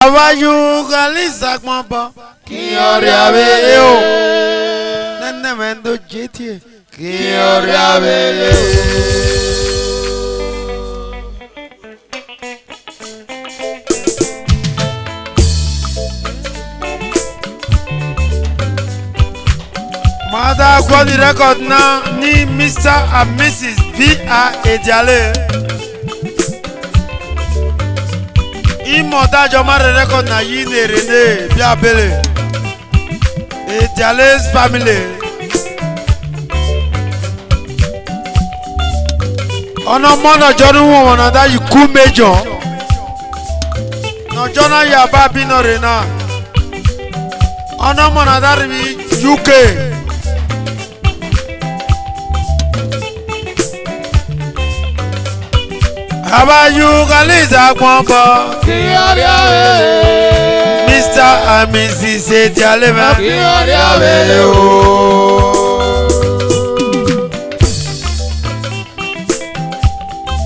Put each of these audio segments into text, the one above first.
Abhayu galisa kwamba Kiori abele o nene mendo jetie Kiori abele Mada kwa di record na ni Mr. and Mrs. V.A. Ediale Imo dajo mare record na yi ne Rene bi abele Ediale's family Ono mono jonu won da yi ku mejo No jona ya ba bi no rena Ono mono da ri UK Abhayu galisa kwamba Kiori abele Mr. and Mrs. Ediale ma Kiori abele o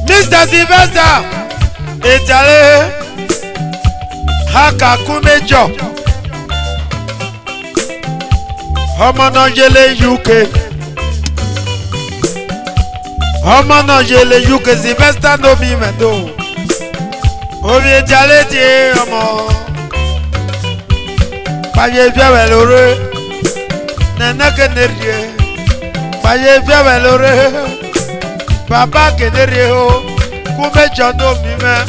Mr. Sylvester Ediale Haka kumejo Ọmọ náà yẹlé UK Ọmọ náà yẹlé UK Sylvester no mi mẹ́tò Omi Ediale ti ọmọ Pàyẹ fẹ́wẹ̀ lórí Nẹ̀nẹ́ kẹ́nẹ́rìẹ́ Pàyẹ fẹ́wẹ̀ lórí Bàbá kẹ́nẹ́rìẹ́ o Kúmẹ́jọ no mi mẹ́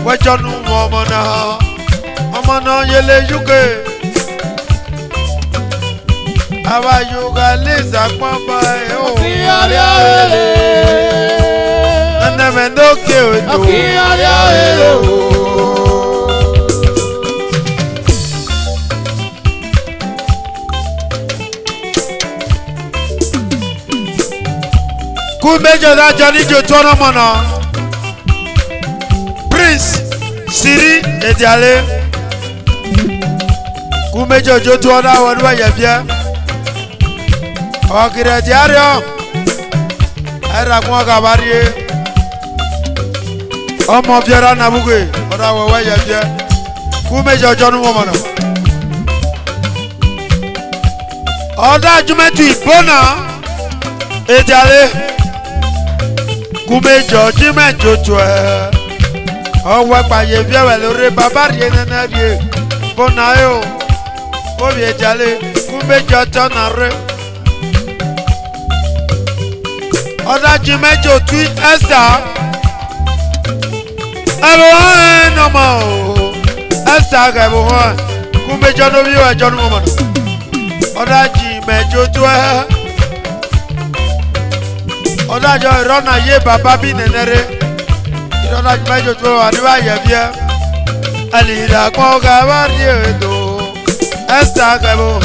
Wẹ́jọ nu ọmọ náà yẹlé UK Abhayu galisa kwamba Kiori abele Nene mendo ke odo Kiori abele o Kumejo da joni jo tono mona Prince Siri Ediale Kumejo jo tono wonwa yefia Okire diario Era kwa gabarie Omo biara na bugwe ora wewe yefia Kumejo jonu mona Oda jumetu ibona Ediale Kumejo jimejo tue Owe paye viewe lore babarie nenerie Bona yo Obi Ediale Kumejo tonare Oda jimejo tui esa Ebo no mo Esa gebo Kumejo no biwe jonu momano Oda jimejo tue Odajo irona ye baba bi nenere Irona jimejo tue waniwa yebie Alira kwa gabari edo Esa gebo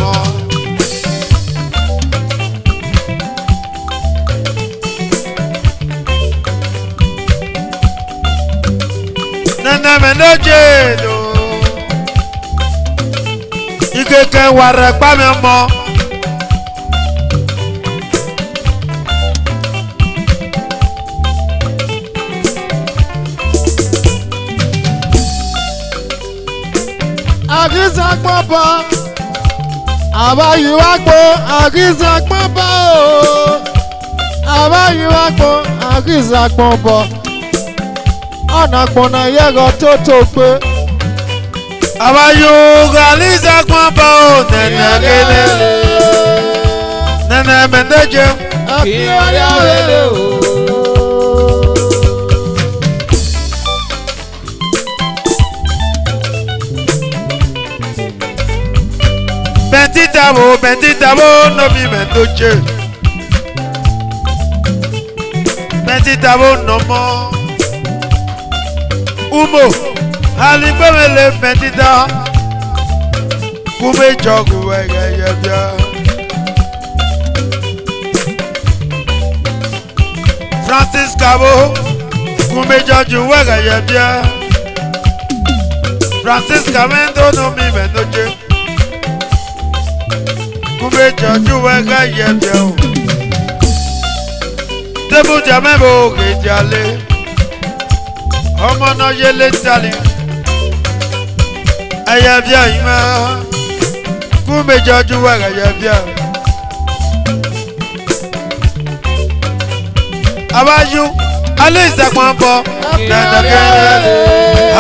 Nene menoje do Ikeke ware pa mi mo Agisa papa Abhayu agbo Agisa papa o Abhayu agbo Agisa papa Ọ̀nà gbọ̀nà yẹ́gọ̀ tó tó pé. Abhayu galisa kwamba o nene gene Nene mendeje Kiori abele o. Bentitabo no mi mendoje Bentitabo no mo Umo Aligbemele bentita Kumejo guwege yebia Francis Cabo Kumejo juwege yebia Francis Camendo no mi mendoje Kumejo juwege yebia Debu jamebo Ediale Ọmọ náà yẹlé tali Aya bien ima. Kumbe joju wa aya bien. Abhayu Alisa kwambo.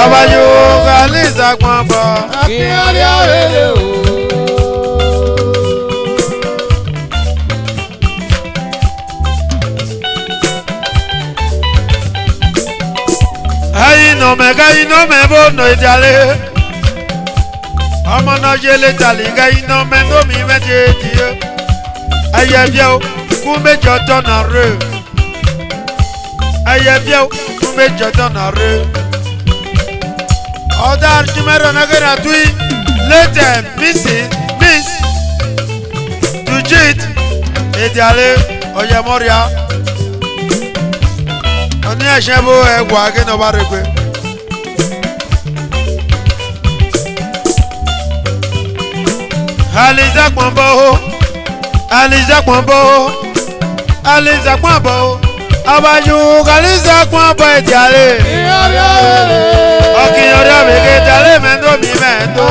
Abhayu Alisa kwambo. Ino me bono idale. Amana jele talinga ino me no mi meje. Ayabio kumbe joto na re. Ayabio kumbe joto na re. Odar jumero na gana tui. Later miss Tujit idale oyamoria. Oni ashebo egwa ke no barekwe. Aliza kwambo. Abhayu Aliza kwambo etiale. Okiyori abege etiale mendo mi mendo.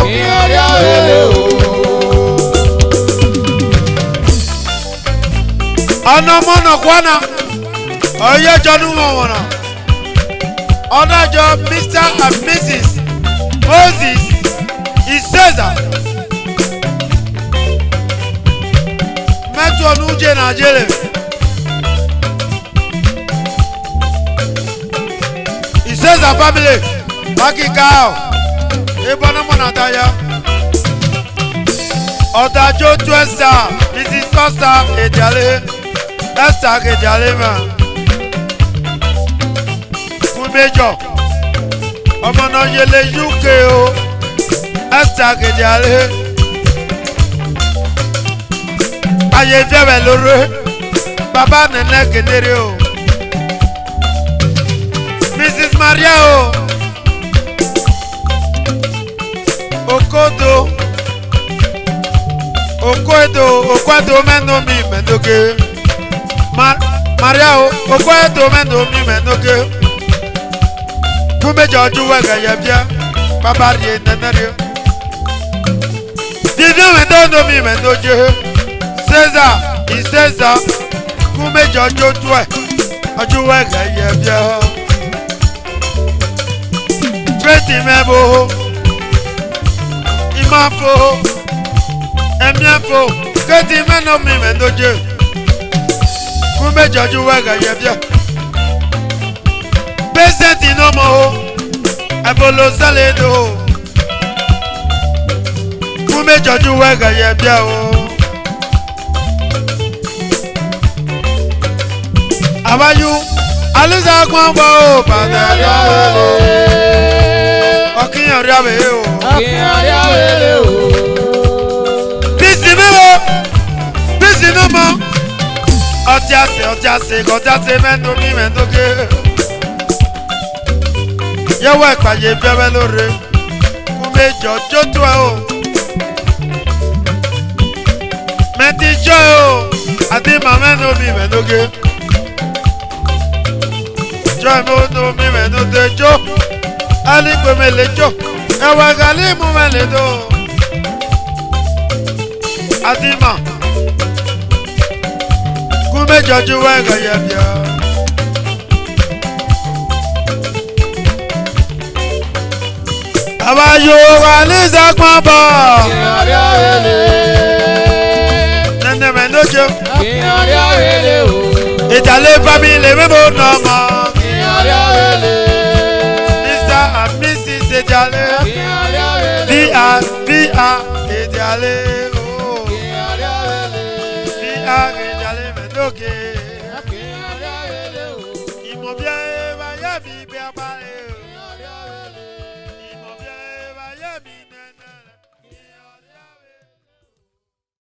Ana mono kwana. Oye jonu wona. Ona job Mr. and Mrs. Moses Iseza. Meto nuje na jele. Iseza family. Akikao. Ebono mona taya. Odajo Twesta. Mrs. Costa ejale. Esther ejale ma. Major ọmọ náà yẹlẹ UK o Esther kejìlẹ ayé fẹwẹ lórí bàbá nẹnẹ kedere o Mrs. Maria o Okoedo mẹnu mi mẹnuke Maria o Okoedo mẹnu mi mẹnuke. Kumbe joju wa gaya bia baba rie nanare Divyo mendo mi mendo je César kumbe joju tuwe oju wa gaya bia Feti mebo Imafo Emiafo Keti meno mi mendo je Kumbe joju wa gaya bia Present no more. Abolo saledo. Kume joju wega ye bia o. Abhayu Alisa kwambo o padà. Okiyan ri abe o. Bisi no mo. Otiase mendo mi mendo ke. Yewe paye bebe lore Kume jojo tuwa o Meti jo o Adi mame no mi menoge Jo no mi menoge jo Ali kwe mele jo Ewa gali mu mele do Adi ma Kume jojo wega yebya Abhayu Alisa kwambo. Nene menojo. Itale family memo nama. Mr. and Mrs. Ejale. V.R. Ejale. V.R. Ejale menoke. Imobia eva ya bi be apare.